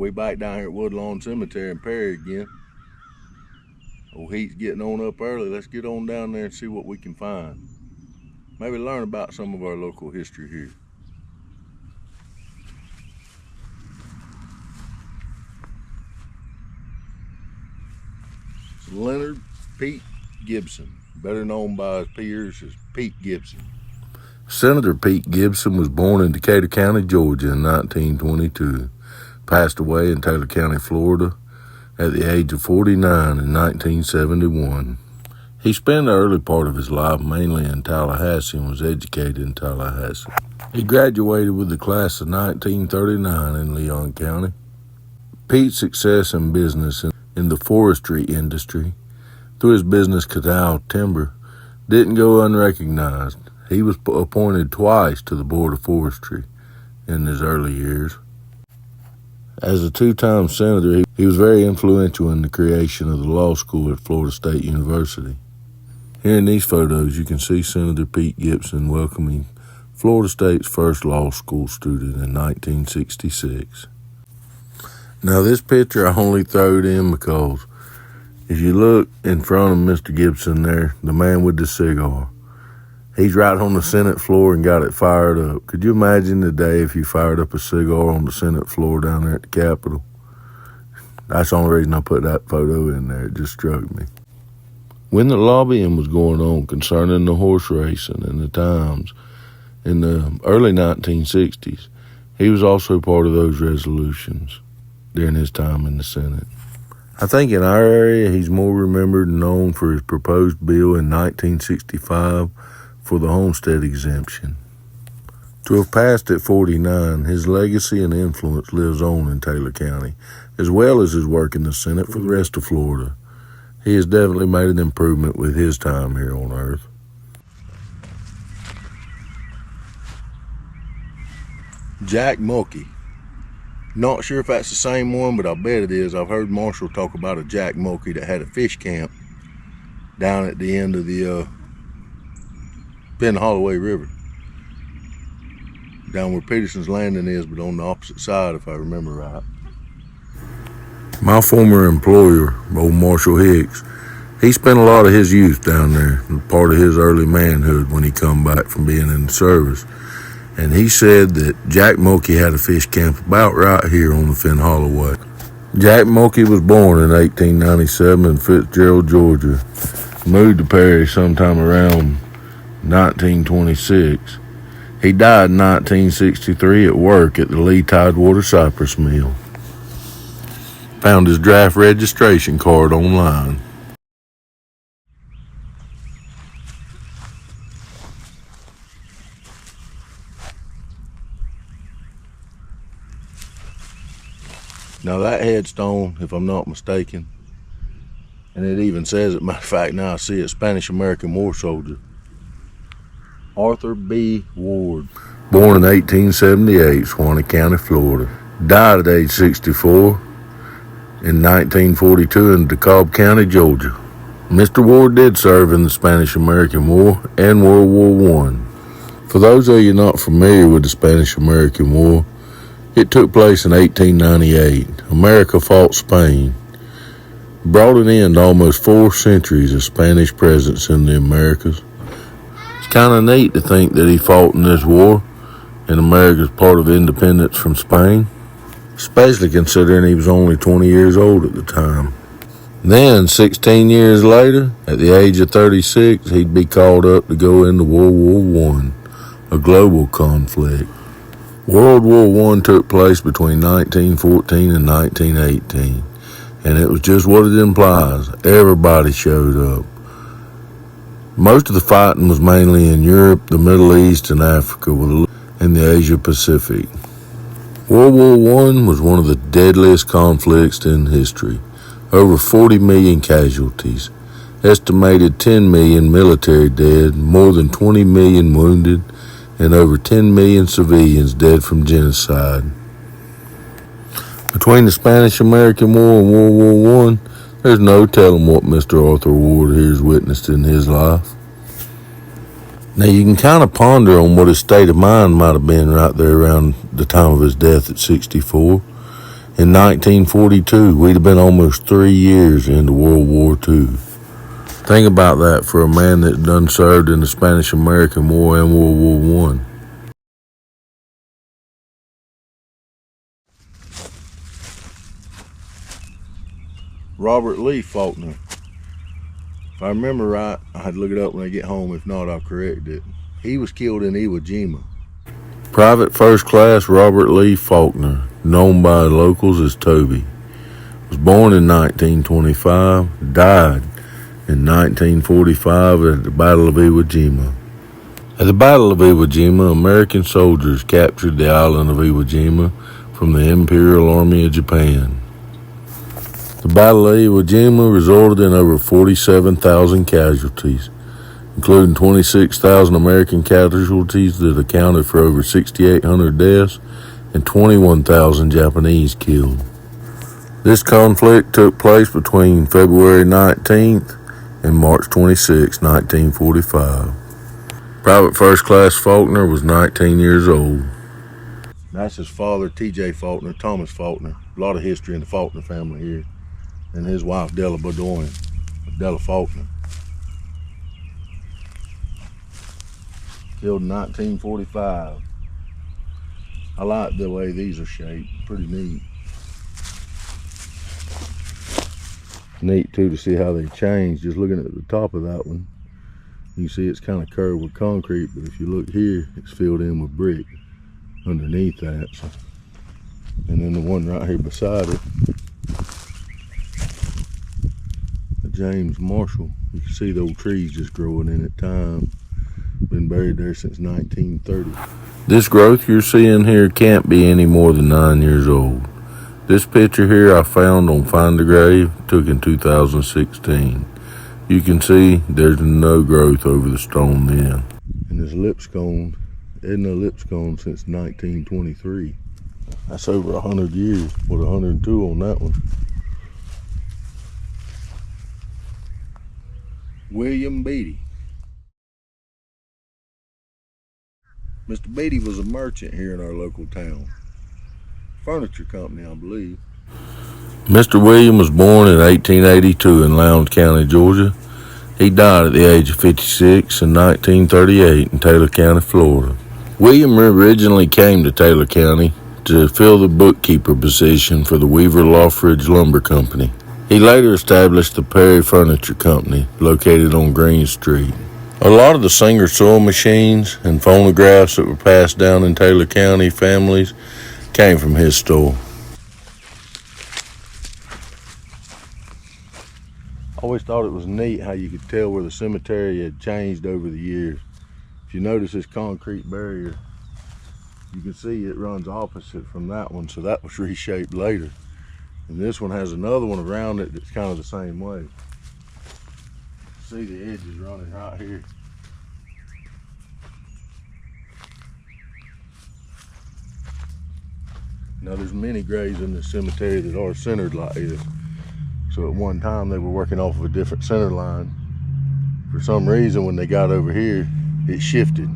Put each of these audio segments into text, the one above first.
we back down here at Woodlawn Cemetery in Perry again. Old Heat's getting on up early. Let's get on down there and see what we can find. Maybe learn about some of our local history here. It's Leonard Pete Gibson, better known by his peers as Pete Gibson. Senator Pete Gibson was born in Decatur County, Georgia in 1922. Passed away in Taylor County, Florida at the age of 49 in 1971. He spent the early part of his life mainly in Tallahassee and was educated in Tallahassee. He graduated with the class of 1939 in Leon County. Pete's success in business in the forestry industry through his business Canal Timber didn't go unrecognized. He was appointed twice to the Board of Forestry in his early years. As a two-time senator, he was very influential in the creation of the law school at Florida State University. Here in these photos, you can see Senator Pete Gibson welcoming Florida State's first law school student in 1966. Now, this picture I only throwed in because if you look in front of Mr. Gibson there, the man with the cigar, he's right on the Senate floor and got it fired up. Could you imagine the day if you fired up a cigar on the Senate floor down there at the Capitol? That's the only reason I put that photo in there. It just struck me. When the lobbying was going on concerning the horse racing and the times in the early 1960s, he was also part of those resolutions during his time in the Senate. I think in our area, he's more remembered and known for his proposed bill in 1965 for the homestead exemption. To have passed at 49, his legacy and influence lives on in Taylor County, as well as his work in the Senate for the rest of Florida. He has definitely made an improvement with his time here on Earth. Jack Mulkey. Not sure if that's the same one, but I bet it is. I've heard Marshall talk about a Jack Mulkey that had a fish camp down at the end of the Holloway River, down where Peterson's landing is, but on the opposite side, if I remember right. My former employer, old Marshall Hicks, he spent a lot of his youth down there, part of his early manhood when he come back from being in the service. And he said that Jack Mulkey had a fish camp about right here on the Finn Holloway. Jack Mulkey was born in 1897 in Fitzgerald, Georgia. Moved to Perry sometime around 1926. He died in 1963 at work at the Lee Tidewater Cypress Mill. Found his draft registration card online. Now that headstone, if I'm not mistaken, and it even says it, matter of fact, now I see it, Spanish-American war soldier, Arthur B. Ward. Born in 1878, Suwannee County, Florida. Died at age 64 in 1942 in DeKalb County, Georgia. Mr. Ward did serve in the Spanish-American War and World War I. For those of you not familiar with the Spanish-American War, it took place in 1898. America fought Spain, brought an end to almost 4 centuries of Spanish presence in the Americas. It's kind of neat to think that he fought in this war and America's part of independence from Spain, especially considering he was only 20 years old at the time. Then, 16 years later, at the age of 36, he'd be called up to go into World War I, a global conflict. World War I took place between 1914 and 1918, and it was just what it implies. Everybody showed up. Most of the fighting was mainly in Europe, the Middle East, and Africa, and the Asia Pacific. World War I was one of the deadliest conflicts in history. Over 40 million casualties, estimated 10 million military dead, more than 20 million wounded, and over 10 million civilians dead from genocide. Between the Spanish-American War and World War I, there's no telling what Mr. Arthur Ward here has witnessed in his life. Now, you can kind of ponder on what his state of mind might have been right there around the time of his death at 64. In 1942, we'd have been almost 3 years into World War II. Think about that for a man that done served in the Spanish-American War and World War I. Robert Lee Faulkner. If I remember right, I had to look it up when I get home. If not, I'll correct it. He was killed in Iwo Jima. Private First Class Robert Lee Faulkner, known by locals as Toby, was born in 1925, died in 1945 at the Battle of Iwo Jima. At the Battle of Iwo Jima, American soldiers captured the island of Iwo Jima from the Imperial Army of Japan. The Battle of Iwo Jima resulted in over 47,000 casualties, including 26,000 American casualties that accounted for over 6,800 deaths and 21,000 Japanese killed. This conflict took place between February 19th and March 26, 1945. Private First Class Faulkner was 19 years old. That's his father, T.J. Faulkner, Thomas Faulkner. A lot of history in the Faulkner family here. And his wife, Della Bedoin, Della Faulkner. Killed in 1945. I like the way these are shaped. Pretty neat. Neat too to see how they change. Just looking at the top of that one, you can see it's kind of curved with concrete, but if you look here, it's filled in with brick underneath that. So. And then the one right here beside it, the James Marshall, you can see the old trees just growing in at time. Been buried there since 1930. This growth you're seeing here can't be any more than 9 years old. This picture here I found on Find a Grave, took in 2016. You can see there's no growth over the stone then. And this Lipscomb, Edna Lipscomb since 1923. That's over 100 years, with 102 on that one. William Beatty. Mr. Beatty was a merchant here in our local town. Furniture company, I believe. Mr. William was born in 1882 in Lowndes County, Georgia. He died at the age of 56 in 1938 in Taylor County, Florida. William originally came to Taylor County to fill the bookkeeper position for the Weaver Loftridge Lumber Company. He later established the Perry Furniture Company, located on Green Street. A lot of the Singer sewing machines and phonographs that were passed down in Taylor County families came from his store. I always thought it was neat how you could tell where the cemetery had changed over the years. If you notice this concrete barrier, you can see it runs opposite from that one, so that was reshaped later. And this one has another one around it that's kind of the same way. See the edges running right here. Now there's many graves in this cemetery that are centered like this. So at one time they were working off of a different center line. For some reason when they got over here, it shifted.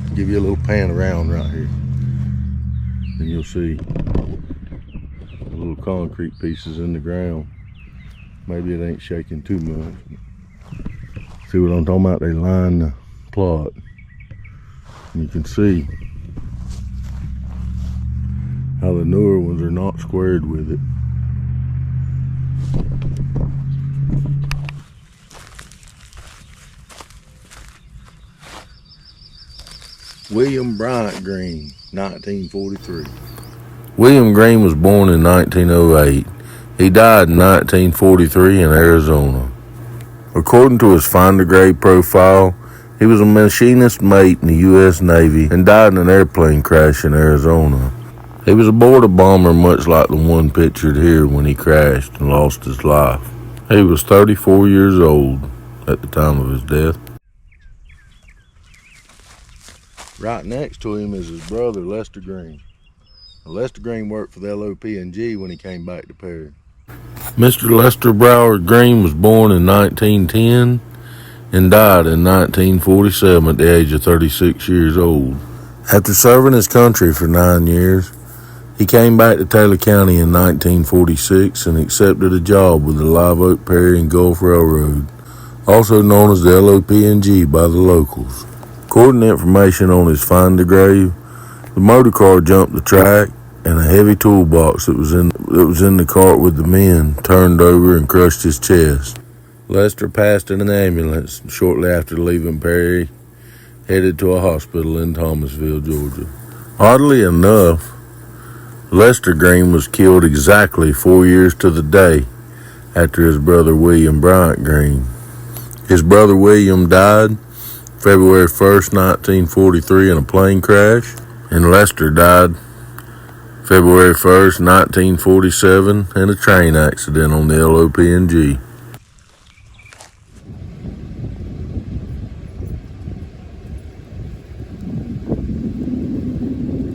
I'll give you a little pan around right here. And you'll see the little concrete pieces in the ground. Maybe it ain't shaking too much. See what I'm talking about? They line the plot. And you can see how the newer ones are not squared with it. William Bryant Green, 1943. William Green was born in 1908. He died in 1943 in Arizona. According to his Find a Grave profile, he was a machinist mate in the U.S. Navy and died in an airplane crash in Arizona. He was aboard a bomber much like the one pictured here when he crashed and lost his life. He was 34 years old at the time of his death. Right next to him is his brother, Lester Green. Now, Lester Green worked for the LOP&G when he came back to Perry. Mr. Lester Broward Green was born in 1910 and died in 1947 at the age of 36 years old. After serving his country for 9 years, He came back to Taylor County in 1946 and accepted a job with the Live Oak, Perry, and Gulf Railroad, also known as the LOP&G by the locals. According to information on his find the grave, the motor car jumped the track, and a heavy toolbox that was in the cart with the men turned over and crushed his chest. Lester passed in an ambulance shortly after leaving Perry, headed to a hospital in Thomasville, Georgia. Oddly enough, Lester Green was killed exactly 4 years to the day after his brother William Bryant Green. His brother William died February 1st, 1943 in a plane crash, and Lester died February 1st, 1947 in a train accident on the LOP&G.